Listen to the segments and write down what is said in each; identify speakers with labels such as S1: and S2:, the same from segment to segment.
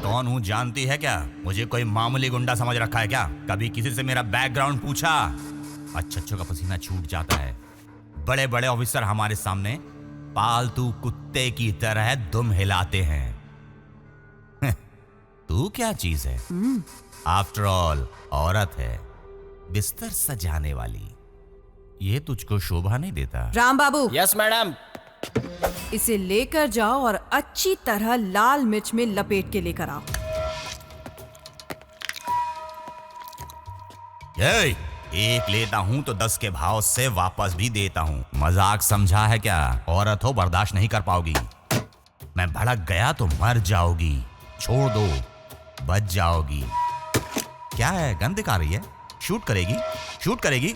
S1: कौन हूँ जानती है क्या? मुझे कोई मामूली गुंडा समझ रखा है क्या? कभी किसी से मेरा बैकग्राउंड पूछा? अच्छों का पसीना छूट जाता है। बड़े बड़े ऑफिसर हमारे सामने पालतू कुत्ते की तरह दुम हिलाते हैं। तू क्या चीज है? आफ्टर ऑल औरत है, बिस्तर सजाने वाली। ये तुझको शोभा नहीं देता।
S2: राम बाबू।
S3: Yes madam.
S2: इसे लेकर जाओ और अच्छी तरह लाल मिर्च में लपेट के लेकर आओ।
S1: एक लेता हूं तो 10 के भाव से वापस भी देता हूं। मजाक समझा है क्या? औरत हो, बर्दाश्त नहीं कर पाओगी। मैं भड़क गया तो मर जाओगी। छोड़ दो, बच जाओगी। क्या है, गन दिखा रही है? शूट करेगी? शूट करेगी?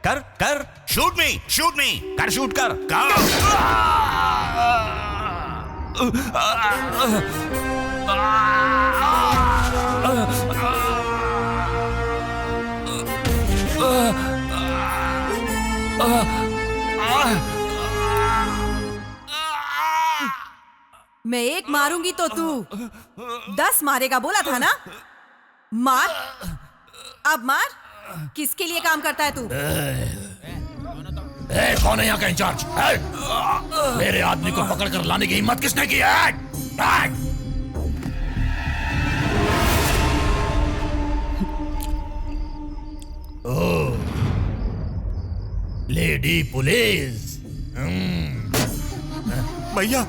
S1: कर कर, शूट मी, शूट मी, कर, शूट कर,
S2: मैं एक मारूंगी तो तू 10 मारेगा, बोला था ना? मार, अब मार। किसके लिए काम करता है तू?
S4: कौन है यहाँ का इंचार्ज? मेरे आदमी को पकड़कर लाने की हिम्मत किसने की है? ओह, लेडी पुलिस।
S1: भैया,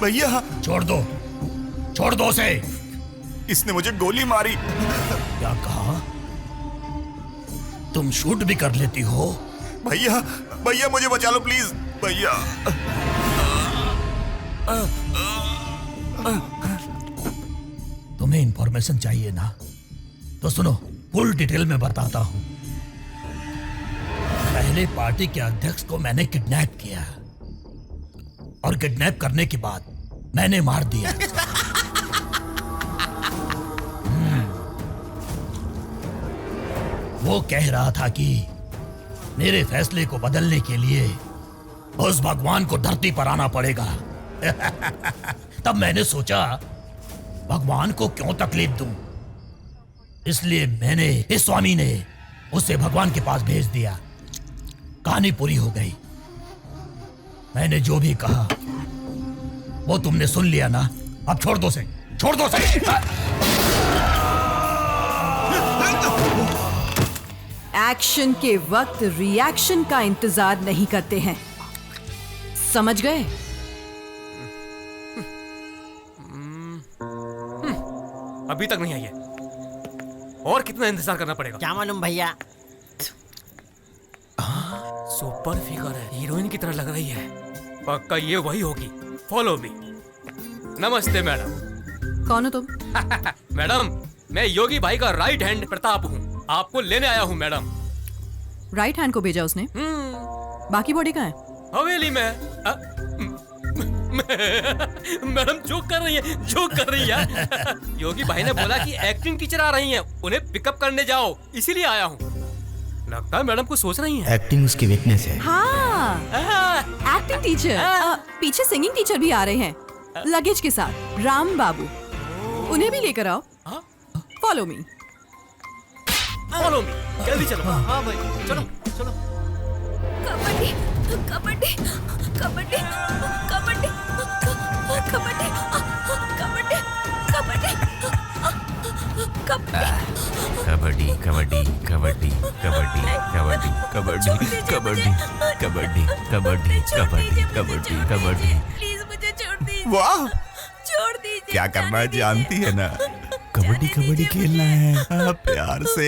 S1: भैया,
S4: छोड़ दो, छोड़ दो उसे।
S1: इसने मुझे गोली मारी।
S4: क्या कहा? तुम शूट भी कर लेती हो?
S1: भैया, भैया मुझे बचा लो प्लीज, भैया।
S4: तुम्हें इंफॉर्मेशन चाहिए ना? तो सुनो, फुल डिटेल में बताता हूं। पहले पार्टी के अध्यक्ष को मैंने किडनैप किया और किडनैप करने के बाद मैंने मार दिया। वो कह रहा था कि मेरे फैसले को बदलने के लिए उस भगवान को धरती पर आना पड़ेगा। तब मैंने सोचा भगवान को क्यों तकलीफ दूं, इसलिए मैंने, इस स्वामी ने उसे भगवान के पास भेज दिया। कहानी पूरी हो गई। मैंने जो भी कहा वो तुमने सुन लिया ना? अब छोड़ दो से, छोड़ दो से।
S2: एक्शन के वक्त रिएक्शन का इंतजार नहीं करते हैं, समझ गए?
S3: अभी तक नहीं आई है, और कितना इंतजार करना पड़ेगा?
S5: क्या मालूम भैया।
S3: सुपर फिगर है, हीरोइन की तरह लग रही है। पक्का ये वही होगी। Follow me. नमस्ते मैडम।
S2: कौन हो तुम?
S3: मैडम, मैं योगी भाई का राइट हैंड प्रताप हूँ। आपको लेने आया हूँ मैडम।
S2: राइट हैंड को भेजा उसने? बाकी बॉडी कहाँ है?
S3: हवेली में। मैडम जोक कर रही है, जोक कर रही है। योगी भाई ने बोला कि एक्टिंग टीचर आ रही हैं, उन्हें पिकअप करने जाओ, इसीलिए आया हूँ। लगता है मैडम कुछ सोच रही हैं।
S5: एक्टिंग उसकी वीकनेस है।
S2: हाँ, एक्टिंग टीचर। पीछे सिंगिंग टीचर भी आ रहे हैं लगेज के साथ, राम बाबू। उन्हें भी लेकर आओ। Follow me.
S3: फॉलो मी, जल्दी चलो। हाँ भाई, चलो चलो।
S6: कबड्डी कबड्डी कबड्डी कबड्डी कबड्डी कबड्डी
S1: कबड्डी कबड्डी कबड्डी कबड्डी कबड्डी कबड्डी कबड्डी कबड्डी कबड्डी कबड्डी कबड्डी कबड्डी।
S6: प्लीज मुझे छोड़ दीजिए।
S1: वाह,
S6: छोड़ दीजिए।
S1: क्या करना है जानती है ना? कबड्डी कबड्डी खेलना है। प्यार से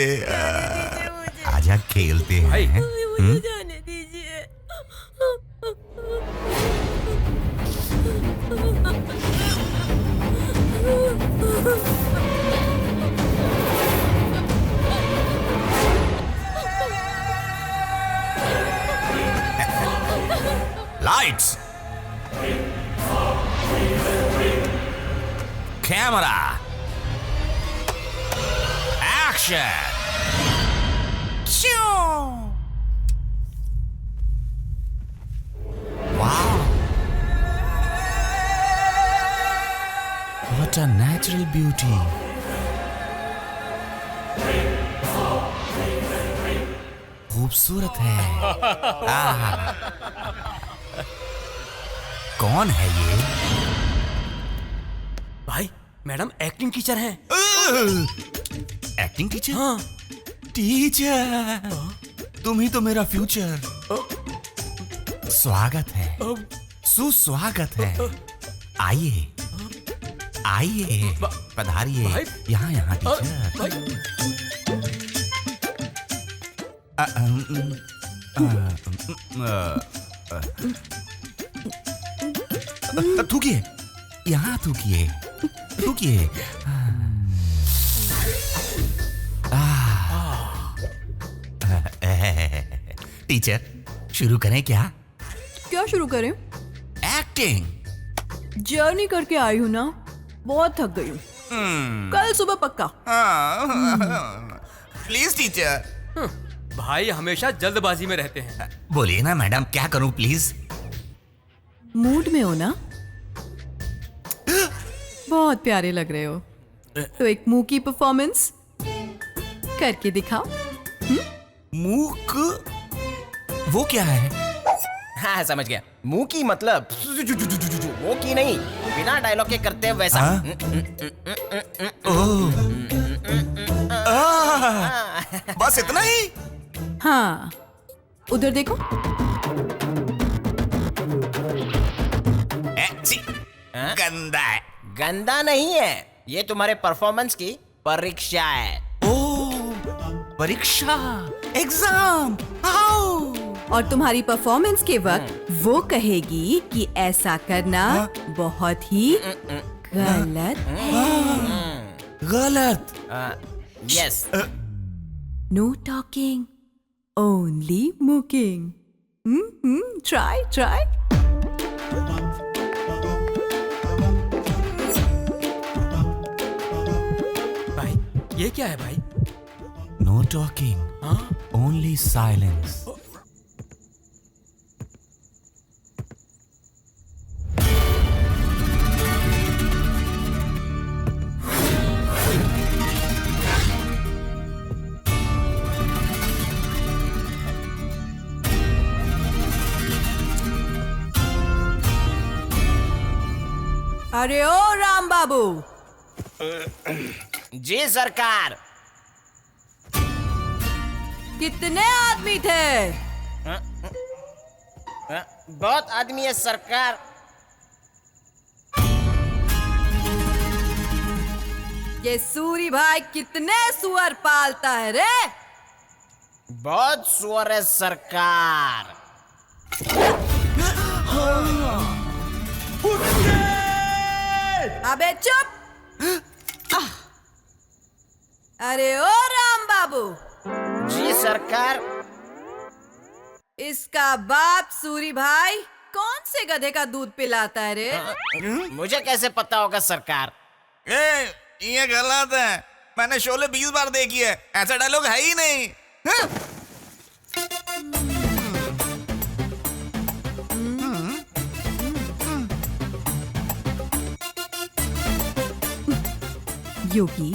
S1: आजा खेलते
S3: भाई।
S1: हैं।
S6: मुझे जाने दीजिए।
S1: Lights! Camera! Action! Choo! Wow! What a natural beauty! खूबसूरत है। कौन है ये?
S3: भाई मैडम एक्टिंग टीचर हैं।
S1: Acting teacher?
S3: हाँ।
S1: टीचर, तुम ही तो मेरा फ्यूचर। स्वागत है, सुस्वागत है। आइए, आइए, पधारिए।
S3: भाई।
S1: यहाँ यहाँ टीचर।
S3: भाई
S1: थूकिए, यहाँ थूकिए, थूकिए। टीचर, शुरू करें क्या?
S2: क्या शुरू करें?
S1: एक्टिंग।
S2: जर्नी करके आई हूँ ना, बहुत थक गई हूँ। कल सुबह पक्का।
S1: Please teacher.
S3: भाई हमेशा जल्दबाजी में रहते हैं।
S1: बोलिए ना मैडम, क्या करूं प्लीज?
S2: मूड में हो ना? बहुत प्यारे लग रहे हो। तो एक मुंह की परफॉर्मेंस करके दिखाओ।
S1: मूक? वो क्या है?
S5: हाँ समझ गया। मुंह की मतलब वो की नहीं, बिना डायलॉग के करते हैं वैसा।
S1: हाँ? ओह, बस इतना ही?
S2: हाँ, उधर देखो।
S1: छी, गंदा है।
S5: गंदा नहीं है, ये तुम्हारे परफॉर्मेंस की परीक्षा है।
S1: ओह, परीक्षा, एग्जाम। आओ।
S2: और तुम्हारी परफॉर्मेंस के वक्त वो कहेगी कि ऐसा करना बहुत ही गलत है।
S1: गलत?
S5: Yes.
S2: No talking, only mucking. Try try.
S3: भाई ये क्या है भाई?
S1: नो टॉकिंग,
S3: हाँ?
S1: Only silence.
S2: अरे ओ राम बाबू,
S5: जी सरकार।
S2: कितने आदमी थे?
S5: बहुत आदमी है सरकार।
S2: ये सूरी भाई कितने सुअर पालता है रे?
S5: बहुत सुअर है सरकार।
S2: अबे चुप! अरे ओ राम बाबू,
S5: जी सरकार।
S2: इसका बाप सूरी भाई कौन से गधे का दूध पिलाता है रे?
S5: मुझे कैसे पता होगा सरकार?
S1: ये गलत है। मैंने शोले 20 बार देखी है, ऐसा डायलॉग है ही नहीं।
S2: योगी,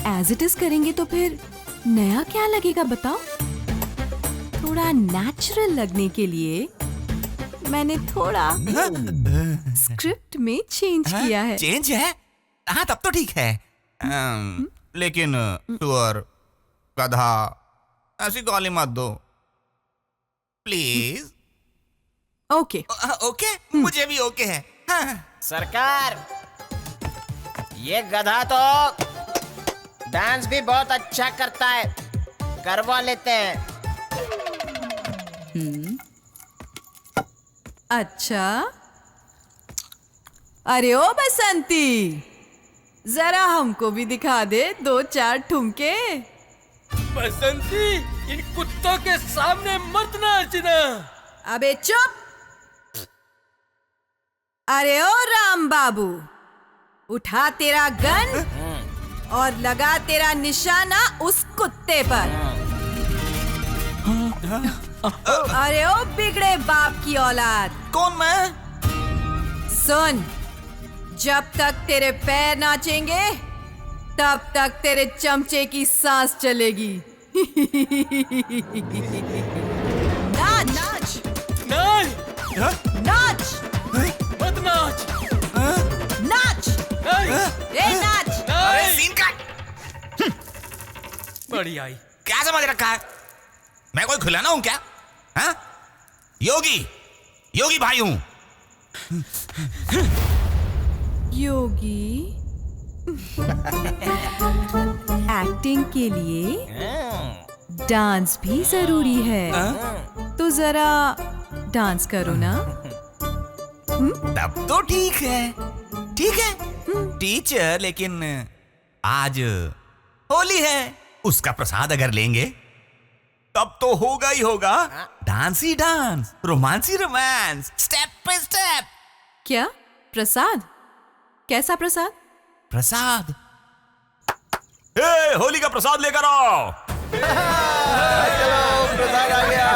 S2: एज इट इज करेंगे तो फिर नया क्या लगेगा बताओ? थोड़ा नेचुरल लगने के लिए मैंने थोड़ा स्क्रिप्ट में चेंज किया है।
S1: चेंज है? हाँ तब तो ठीक है। लेकिन सुअर, गधा, ऐसी गाली मत दो प्लीज।
S2: ओके।
S1: ओके, मुझे भी ओके है। हाँ।
S5: सरकार, ये गधा तो डांस भी बहुत अच्छा करता है, करवा लेते हैं।
S2: अच्छा, अरे ओ बसंती, जरा हमको भी दिखा दे 2-4 ठुमके।
S3: बसंती, इन कुत्तों के सामने मत नाचना।
S2: अबे चुप। अरे ओ राम बाबू, उठा तेरा गन और लगा तेरा निशाना उस कुत्ते पर। अरे ओ बिगड़े बाप की औलाद।
S1: कौन मैं?
S2: सुन, जब तक तेरे पैर नाचेंगे तब तक तेरे चमचे की सांस चलेगी। नाच नाच
S3: नहीं,
S2: नाच
S3: मत नाच।
S2: नाच,
S3: नहीं,
S2: ए नाच।
S1: अरे
S3: नहीं।
S1: सीन का
S3: बड़ी आई।
S1: क्या समझ रखा है? मैं कोई खिलौना हूं क्या? हाँ? योगी भाई हूं।
S2: योगी, एक्टिंग के लिए डांस भी जरूरी है, तो जरा डांस करो ना।
S1: तब तो ठीक है, ठीक है टीचर, लेकिन आज होली है, उसका प्रसाद अगर लेंगे तब तो होगा ही होगा। Dance he dance, romance he romance, step by step.
S2: क्या प्रसाद? कैसा प्रसाद?
S1: प्रसाद? ए, होली का प्रसाद लेकर आओ।
S5: प्रसाद आ गया।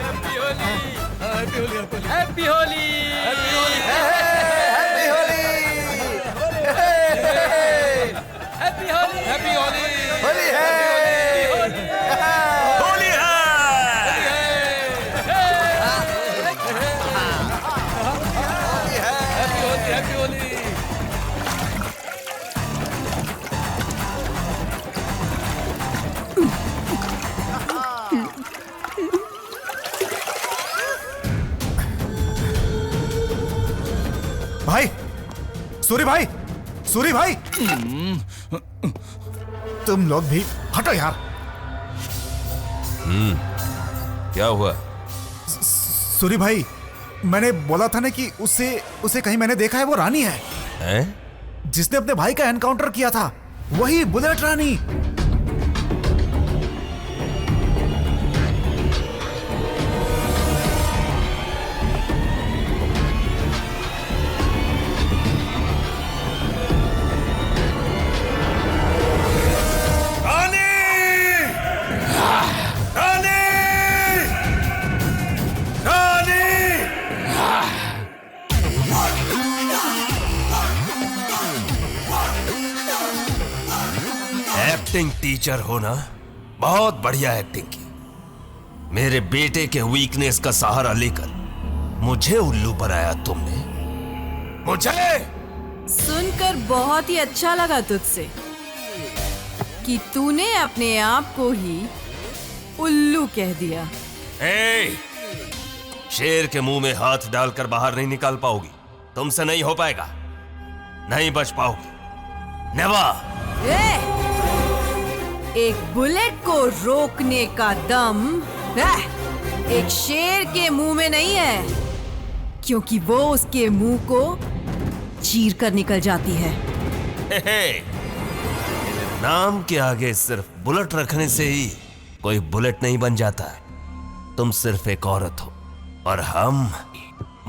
S3: Happy Holi, happy Holi, happy Holi,
S5: happy Holi,
S3: happy Holi, happy Holi,
S5: Holi है।
S1: होली है।
S3: हैप्पी होली।
S7: भाई, सूरी भाई, सूरी भाई, तुम लोग भी हटो यार।
S8: क्या हुआ?
S7: सूरी भाई, मैंने बोला था ना कि उसे कहीं मैंने देखा है। वो रानी है,
S8: हैं?
S7: जिसने अपने भाई का एनकाउंटर किया था, वही बुलेट रानी।
S8: एक्टिंग टीचर हो ना, बहुत बढ़िया एक्टिंग की। मेरे बेटे के वीकनेस का सहारा लेकर मुझे उल्लू बनाया तुमने। मुझे
S2: सुनकर बहुत ही अच्छा लगा तुझसे कि तूने अपने आप को ही उल्लू कह दिया।
S8: ए, शेर के मुंह में हाथ डालकर बाहर नहीं निकाल पाओगी। तुमसे नहीं हो पाएगा, नहीं बच पाओगी। नेवर।
S2: एक बुलेट को रोकने का दम एक शेर के मुंह में नहीं है, क्योंकि वो उसके मुंह को चीर कर निकल जाती है।
S8: नाम के आगे सिर्फ बुलेट रखने से ही कोई बुलेट नहीं बन जाता है। तुम सिर्फ एक औरत हो और हम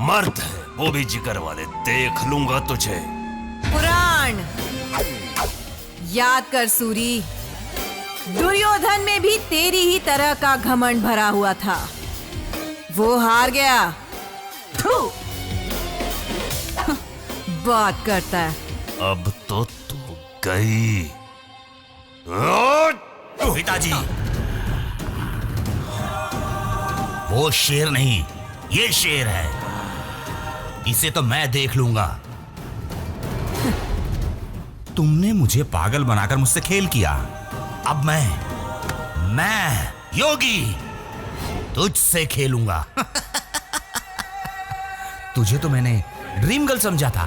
S8: मर्द हैं, वो भी जिगर वाले। देख लूंगा तुझे।
S2: पुराण याद कर सूरी, दुर्योधन में भी तेरी ही तरह का घमंड भरा हुआ था। वो हार गया। थू। बात करता है।
S8: अब तो तू गई।
S1: पिताजी, वो शेर नहीं, ये शेर है। इसे तो मैं देख लूंगा। तुमने मुझे पागल बनाकर मुझसे खेल किया। अब मैं योगी तुझसे खेलूंगा। तुझे तो मैंने ड्रीम गर्ल समझा था,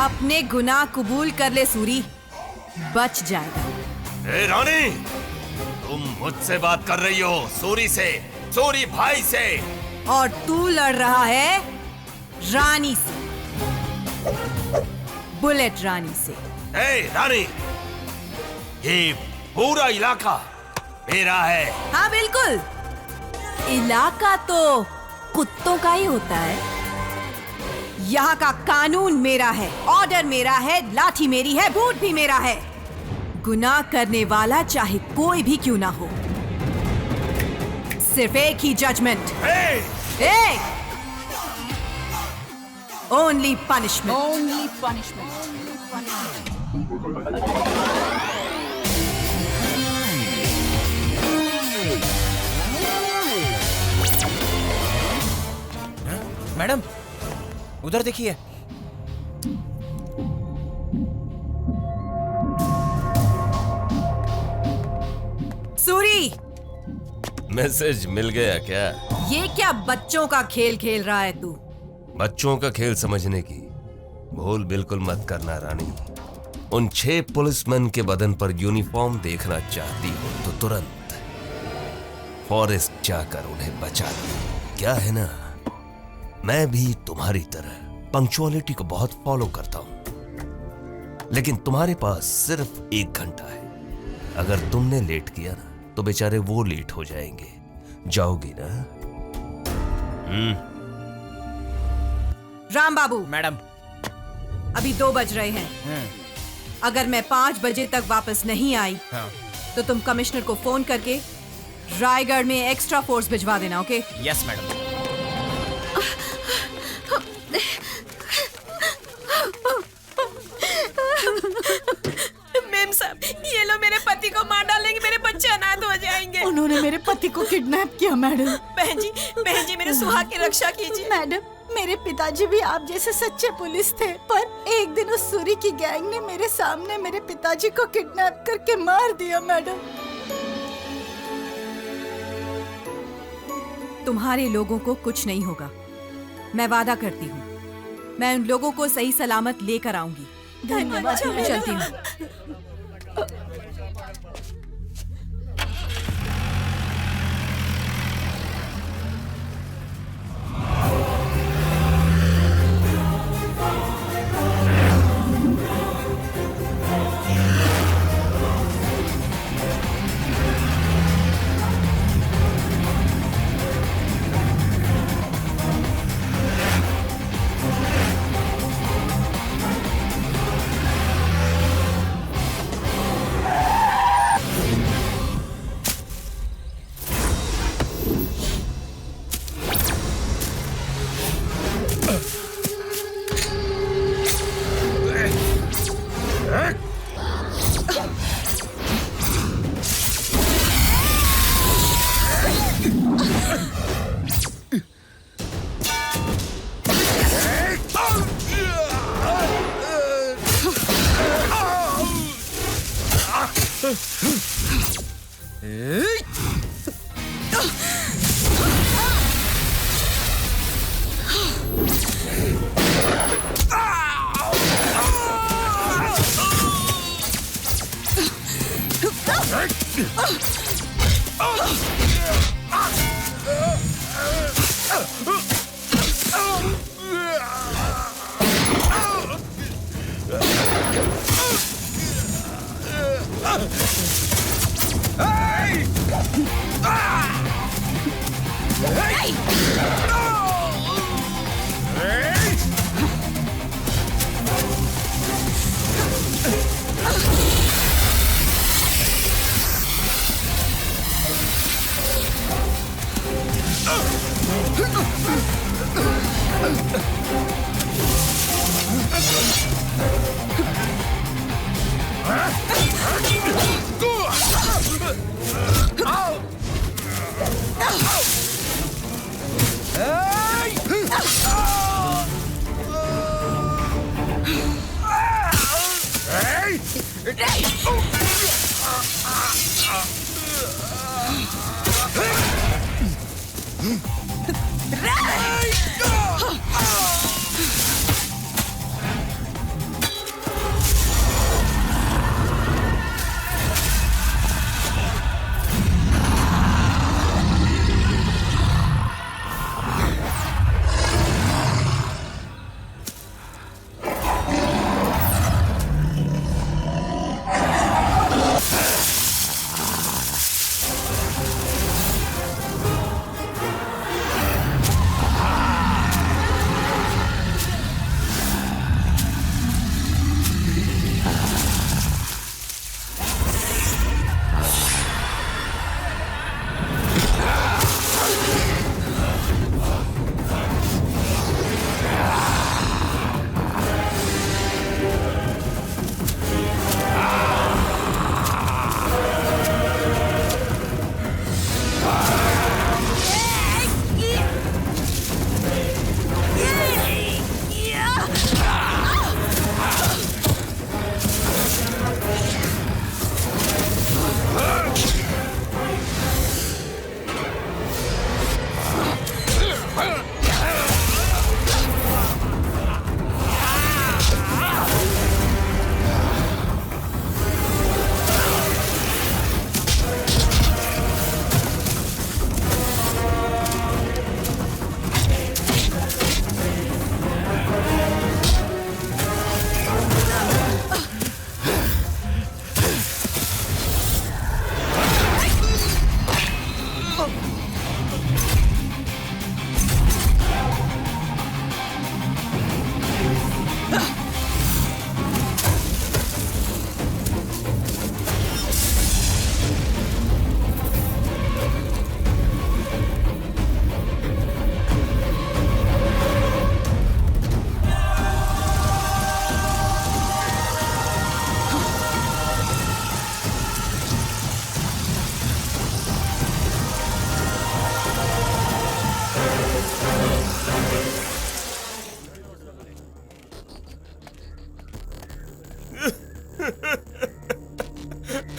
S2: अपने गुनाह कबूल कर ले सूरी, बच जाएगा।
S8: ए रानी, तुम मुझसे बात कर रही हो सूरी से, सूरी भाई से।
S2: और तू लड़ रहा है रानी से, बुलेट रानी से।
S8: ए रानी, ये पूरा इलाका मेरा है।
S2: हाँ बिल्कुल, इलाका तो कुत्तों का ही होता है। यहाँ का कानून मेरा है, ऑर्डर मेरा है, लाठी मेरी है, बूट भी मेरा है। गुनाह करने वाला चाहे कोई भी क्यों ना हो, सिर्फ एक ही जजमेंट, एक only punishment.
S6: Only punishment.
S5: Madam, उधर देखिए।
S2: सूरी,
S8: मैसेज मिल गया क्या?
S2: ये क्या बच्चों का खेल खेल रहा है तू?
S8: बच्चों का खेल समझने की भूल बिल्कुल मत करना रानी। उन 6 पुलिसमैन के बदन पर यूनिफॉर्म देखना चाहती हो तो तुरंत फॉरेस्ट जाकर उन्हें बचा लो। क्या है ना, मैं भी तुम्हारी तरह पंक्चुअलिटी को बहुत फॉलो करता हूं, लेकिन तुम्हारे पास सिर्फ 1 घंटा है। अगर तुमने लेट किया ना तो बेचारे वो लेट हो जाएंगे। जाओगी ना?
S2: राम बाबू।
S5: मैडम।
S2: अभी 2 बज रहे हैं। अगर मैं 5 बजे तक वापस नहीं आई तो तुम कमिश्नर को फोन करके रायगढ़ में एक्स्ट्रा फोर्स भिजवा देना। ओके?
S5: Yes madam.
S6: मैम साहब, ये लोग मेरे पति को मार डालेंगे, मेरे बच्चे अनाथ हो जाएंगे।
S9: उन्होंने मेरे पति को किडनैप किया मैडम।
S6: बहन जी मेरे सुहाग की रक्षा कीजिए।
S9: मैडम, मेरे पिताजी भी आप जैसे सच्चे पुलिस थे, पर एक दिन उस सूरी की गैंग ने मेरे सामने मेरे पिताजी को किडनैप करके मार दिया मैडम।
S2: तुम्हारे लोगों को कुछ नहीं होगा, मैं वादा करती हूँ। मैं उन लोगों को सही सलामत लेकर आऊंगी।
S9: धन्यवाद।
S2: मैं चलती हूँ।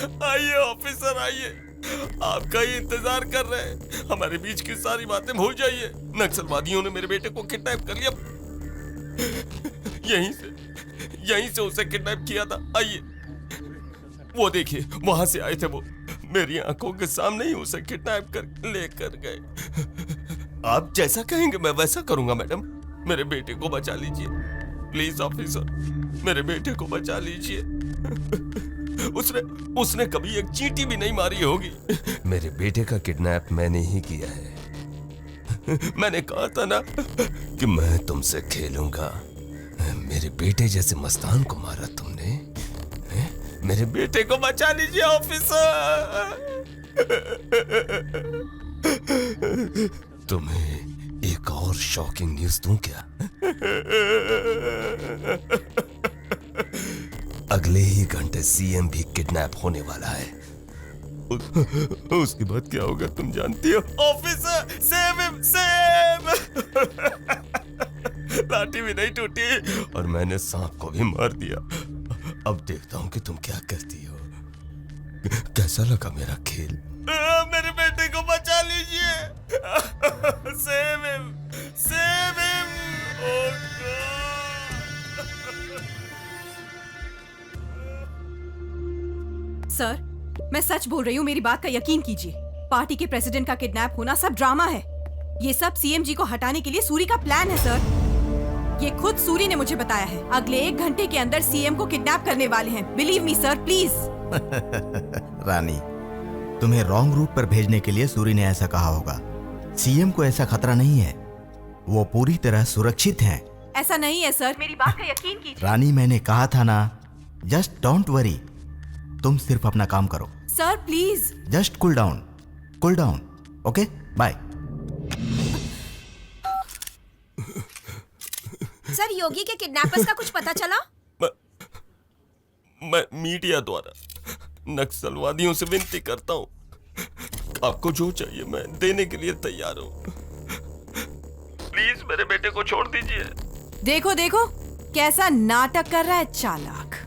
S8: आइए ऑफिसर आइए, आपका ही इंतजार कर रहे हैं। हमारे बीच की सारी बातें भूल जाइए। नक्सलवादियों ने मेरे बेटे को किडनैप कर लिया, यहीं से उसे किडनैप किया था। आइए, वो देखिए वहां से आए थे वो, मेरी आंखों के सामने ही उसे किडनैप कर लेकर गए। आप जैसा कहेंगे मैं वैसा करूंगा मैडम। मेरे बेटे को बचा लीजिए प्लीज ऑफिसर, मेरे बेटे को बचा लीजिए। उसने कभी एक चींटी भी नहीं मारी होगी। मेरे बेटे का किडनैप मैंने ही किया है। मैंने कहा था ना कि मैं तुमसे खेलूंगा। मेरे बेटे जैसे मस्तान को मारा तुमने। मेरे बेटे को बचा लीजिए ऑफिसर। तुम्हें एक और शॉकिंग न्यूज दूं क्या? अगले ही घंटे सीएम भी किडनैप होने वाला है। उसके बाद क्या होगा तुम जानती हो? Officer save him, save. लाठी भी नहीं टूटी और मैंने सांप को भी मार दिया। अब देखता हूँ कि तुम क्या करती हो। कैसा लगा मेरा खेल? मेरे बेटे को बचा लीजिए। Save him, save him. Oh
S2: sir, मैं सच बोल रही हूँ, मेरी बात का यकीन कीजिए। पार्टी के प्रेसिडेंट का किडनैप होना सब ड्रामा है। ये सब सीएम जी को हटाने के लिए सूरी का प्लान है सर। ये खुद सूरी ने मुझे बताया है। अगले 1 घंटे के अंदर सीएम को किडनैप करने वाले हैं। Believe me sir, please.
S10: Rani, तुम्हें रॉन्ग रूट पर भेजने के लिए सूरी ने ऐसा कहा होगा। सीएम को ऐसा खतरा नहीं है, वो पूरी तरह सुरक्षित हैं।
S2: ऐसा नहीं है सर, मेरी बात का यकीन कीजिए।
S10: रानी, मैंने कहा था ना, जस्ट डोंट वरी। तुम सिर्फ अपना काम करो।
S2: Sir please.
S10: Just cool down, okay? Bye.
S6: Sir, Yogi के किडनैपर्स का कुछ पता चला?
S8: मैं मीडिया द्वारा नक्सलवादियों से विनती करता हूँ, आपको जो चाहिए मैं देने के लिए तैयार हूँ। प्लीज मेरे बेटे को छोड़ दीजिए।
S2: देखो देखो कैसा नाटक कर रहा है चालाक।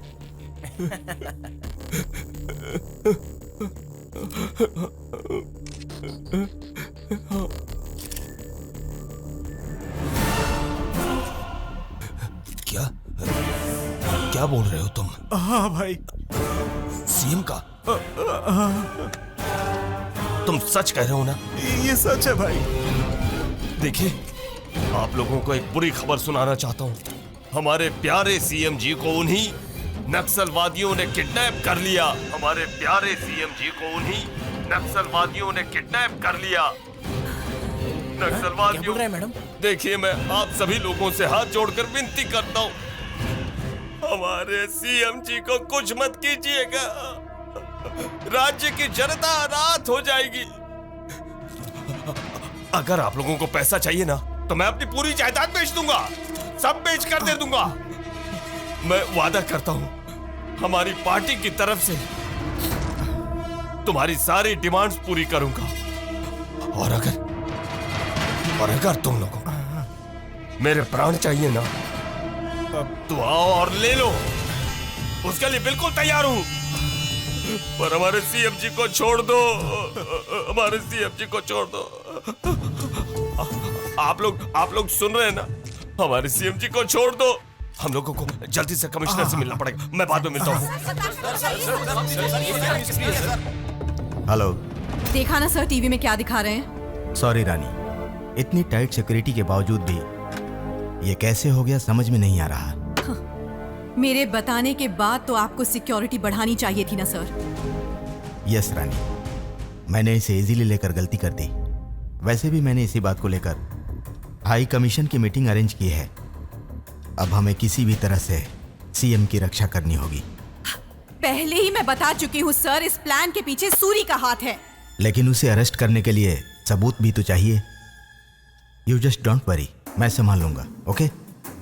S8: क्या बोल रहे हो तुम?
S7: हाँ भाई।
S8: सीएम का? तुम सच कह रहे हो ना?
S7: ये सच है भाई।
S8: देखिए, आप लोगों को एक बुरी खबर सुनाना चाहता हूँ। हमारे प्यारे सीएम जी को उन्हीं नक्सलवादियों ने किडनैप कर लिया। हमारे प्यारे सीएम जी को उन्हीं नक्सलवादियों ने किडनैप कर लिया। नक्सलवादियों, क्या बोल रहे हैं मैडम? देखिए, मैं आप सभी लोगों से हाथ जोड़कर विनती करता हूँ, हमारे सीएम जी को कुछ मत कीजिएगा। राज्य की जनता रात हो जाएगी। अगर आप लोगों को पैसा चाहिए ना, तो मैं अपनी पूरी जायदाद बेच दूंगा, सब बेच कर दे दूंगा। मैं वादा करता हूं, हमारी पार्टी की तरफ से तुम्हारी सारी डिमांड्स पूरी करूंगा। और अगर तुम लोगों को मेरे प्राण चाहिए ना, तो आओ और ले लो, उसके लिए बिल्कुल तैयार हूं। पर हमारे सीएम जी को छोड़ दो, हमारे सीएम जी को छोड़ दो। आप लोग सुन रहे हैं ना? हमारे सीएम जी को छोड़ दो। हम लोगों को जल्दी से कमिश्नर से मिलना पड़ेगा। मैं बाद में मिलता हूँ।
S10: हेलो।
S2: देखा ना सर टीवी में क्या दिखा रहे हैं?
S10: सॉरी रानी, इतनी टाइट सिक्योरिटी के बावजूद भी ये कैसे हो गया समझ में नहीं आ रहा।
S2: मेरे बताने के बाद तो आपको सिक्योरिटी बढ़ानी चाहिए थी ना सर।
S10: यस रानी, मैंने इसे इजीली लेकर गलती कर दी। वैसे भी मैंने इसी बात को लेकर हाई कमीशन की मीटिंग अरेंज की है। अब हमें किसी भी तरह से सीएम की रक्षा करनी होगी।
S2: पहले ही मैं बता चुकी हूँ सर, इस प्लान के पीछे सूरी का हाथ है।
S10: लेकिन उसे अरेस्ट करने के लिए सबूत भी तो चाहिए। यू जस्ट डोंट वरी, मैं संभाल लूंगा, ओके?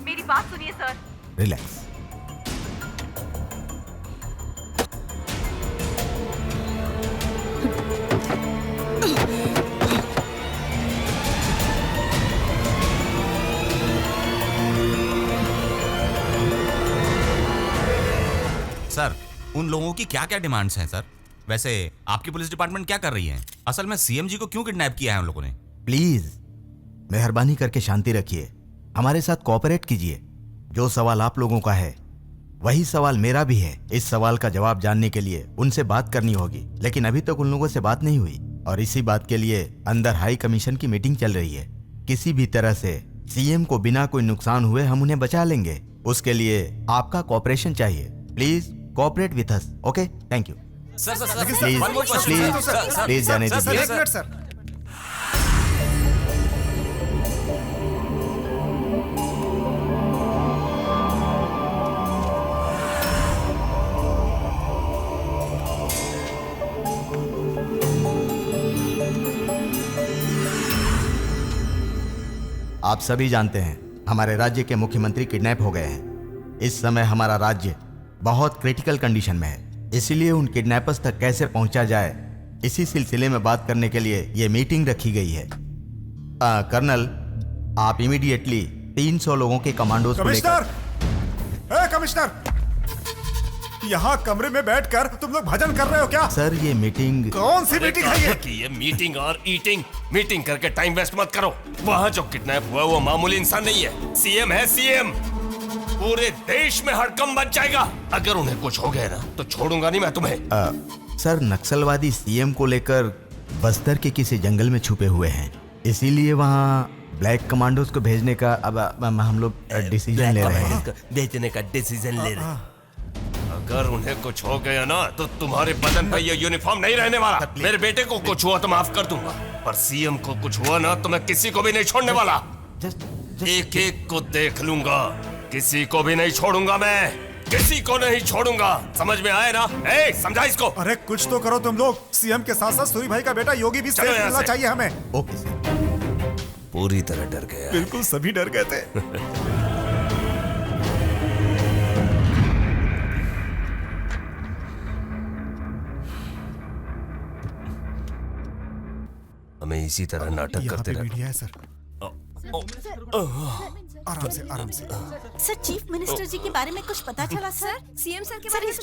S2: मेरी बात सुनिए सर।
S10: रिलैक्स।
S1: सर, उन लोगों की क्या क्या डिमांड्स हैं सर? वैसे आपकी पुलिस डिपार्टमेंट क्या कर रही है? असल में सीएम जी को क्यों किडनैप किया है उन लोगों ने?
S10: प्लीज मेहरबानी करके शांति रखिए, हमारे साथ कोऑपरेट कीजिए। जो सवाल आप लोगों का है वही सवाल मेरा भी है। इस सवाल का जवाब जानने के लिए उनसे बात करनी होगी, लेकिन अभी तक उन लोगों से बात नहीं हुई और इसी बात के लिए अंदर हाई कमीशन की मीटिंग चल रही है। किसी भी तरह से सीएम को बिना कोई नुकसान हुए हम उन्हें बचा लेंगे। उसके लिए आपका कोऑपरेशन चाहिए। Please cooperate with us. Okay, thank you. Please जाने दीजिए।
S7: एक मिनट सर।
S10: आप सभी जानते हैं हमारे राज्य के मुख्यमंत्री किडनैप हो गए हैं। इस समय हमारा राज्य बहुत क्रिटिकल कंडीशन में है, इसीलिए उन किडनैपर्स तक कैसे पहुंचा जाए इसी सिलसिले में बात करने के लिए ये मीटिंग रखी गई है। कर्नल, आप इमीडिएटली 300 लोगों के कमांडोज को लेकर।
S7: कमिश्नर, यहाँ कमरे में बैठकर तुम लोग भजन कर रहे हो क्या?
S10: सर ये मीटिंग
S7: कौन सी मीटिंग है ये?
S8: कि ये मीटिंग और ईटिंग, मीटिंग करके टाइम वेस्ट मत करो। वहाँ जो किडनैप हुआ वो मामूली इंसान नहीं है, सीएम है सीएम। पूरे देश में हड़कंप मच जाएगा। अगर उन्हें कुछ हो गया ना तो छोड़ूंगा नहीं मैं तुम्हें।
S10: सर नक्सलवादी सीएम को लेकर बस्तर के किसी जंगल में छुपे हुए हैं, इसीलिए वहाँ ब्लैक कमांडोज को भेजने का अब हम लोग डिसीजन ले रहे हैं।
S8: भेजने का डिसीजन ले रहे हैं। अगर उन्हें कुछ हो गया ना तो तुम्हारे बदन पर ये यूनिफॉर्म नहीं रहने वाला। मेरे बेटे को कुछ हुआ तो माफ कर दूंगा, पर सीएम को कुछ हुआ ना तो मैं किसी को भी नहीं छोड़ने वाला। एक एक को देख लूंगा, किसी को भी नहीं छोड़ूंगा। मैं किसी को नहीं छोड़ूंगा। समझ में आए ना? ए, समझा इसको।
S7: अरे कुछ तो करो तुम लोग। सीएम के साथ साथ सूरी भाई का बेटा योगी भी सेफ मिलना चाहिए हमें।
S10: Okay sir.
S8: पूरी तरह डर गया।
S7: बिल्कुल सभी डर गए थे।
S8: हमें इसी तरह नाटक करते
S7: रहना है सर। आराम से, आराम से।
S9: सर चीफ मिनिस्टर जी के बारे में कुछ पता चला सर?
S6: सीएम सर के बारे में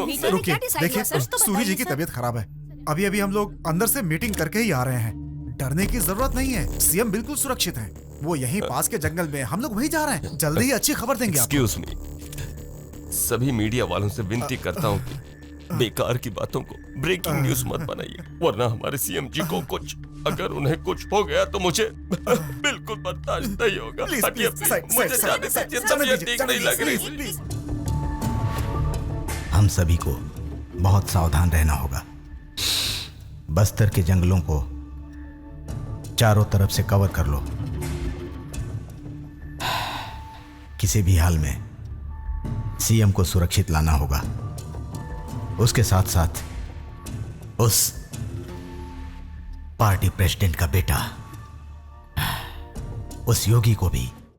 S7: प्लीज रुकिए। देखिए सूरी जी की तबीयत खराब है, अभी अभी हम लोग अंदर से मीटिंग करके ही आ रहे हैं। डरने की जरूरत नहीं है, सीएम बिल्कुल सुरक्षित हैं। वो यहीं पास के जंगल में, हम लोग वहीं जा रहे हैं। जल्दी ही अच्छी खबर देंगे आपको।
S8: एक्सक्यूज मी, सभी मीडिया वालों से विनती करता हूँ कि बेकार की बातों को ब्रेकिंग न्यूज मत बनाइए, वरना हमारे सीएम जी को कुछ, अगर उन्हें कुछ हो गया तो मुझे बिल्कुल बर्दाश्त नहीं होगा। मुझे जाने दीजिए, तबीयत ठीक नहीं लग रही।
S10: हम सभी को बहुत सावधान रहना होगा। बस्तर के जंगलों को चारों तरफ से कवर कर लो। किसी भी हाल में सीएम को सुरक्षित लाना होगा। उसके साथ साथ उस पार्टी प्रेसिडेंट का बेटा, उस योगी को भी